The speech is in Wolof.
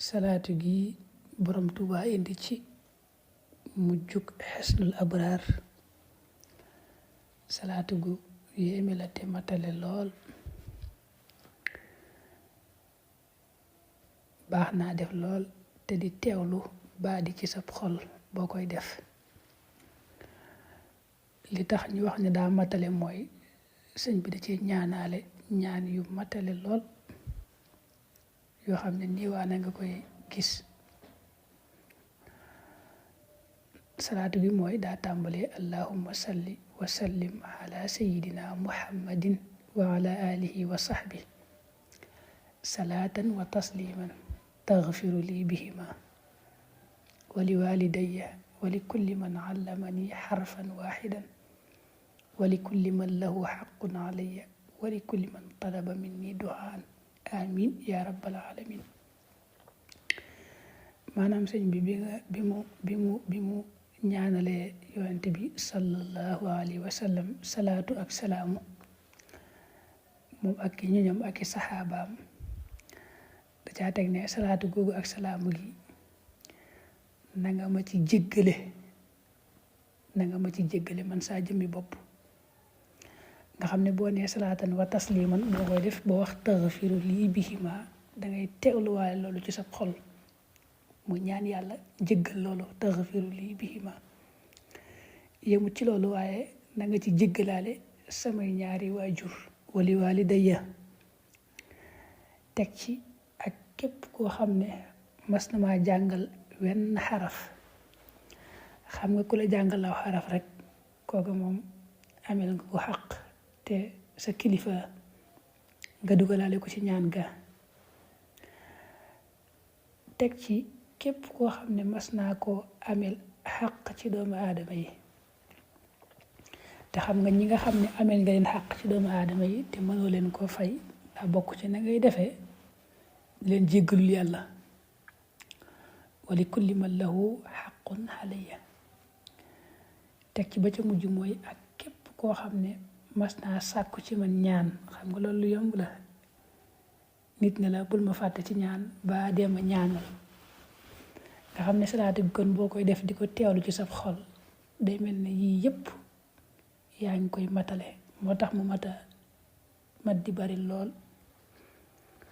salaatu gi borom Tuuba indi ci mujjug xesnul abraar salaatu gu yéeme la te matale lool baax naa def lool te di teewlu baa di ci sab xol boo koy def li tax ñu wax ne daa matale mooy sëñ bi da ci ñaanaale ñaan yu matale lool yoo xam ne niiwaana nga koy gis salaatu bi mooy daa tàmbalee allahumma salli wa sallim ala sayidina muhammadin wa ala alihi wa sahbi salaatan wa tasliman taghfiru li bihima wa li walidayya wa li kulli man allamani xarfan waxidan wa li kulli man lahu xaqun alayya wa li kulli man talaba minni duaan amin ya rabbal alamin maanaam sëñ bi bi mu ñaanalee yonente bi sallallahu alayhi wa sallam salaatu ak salaamu moom ak ki ñoñam ak i saxaabaam da caa teg ne salaatu googu ak salaamu gi na nga ma ci jéggale man saa jëmmi bopp nga xam ne boo nee salaatan wa tasliman boo koy def boo wax taghfiru lii bihima dangay teewluwaale loolu ci sa xol mu ñaan yàlla jéggal loolu taghfiru lii bihima yemut ci loolu waaye na nga ci jéggalaale samay ñaari waajur wali walidayya teg ci ak képp koo xam ne mas na maa jàngal wenn xaraf xam nga ku la jàngal law xaraf rek kooku moom amel nga ko xaq te sa kilifa nga dugalaale ko ci ñaan ga teg ci képp koo xam ne mas naa koo amel xaq ci doomu aadama yi te xam nga ñi nga xam ne amel nga leen xaq ci doomu aadama yi te mënoo leen koo fay daa bokk ci na ngay defee leen jéggalul yàlla wali kulli man lahu xaqun alayya teg ci ba ca mujj mooy ak képp koo xam ne mas naa sàkku ci man ñaan xam nga loolu lu yomb la nit ne la bul ma fàtte ci ñaan ba dee ma ñaanal nga xam ne salaatu bi kon boo koy def di ko teewlu ci sab xol day mel ne yii yëpp yaa ngi koy matale moo tax mu mat di bari lool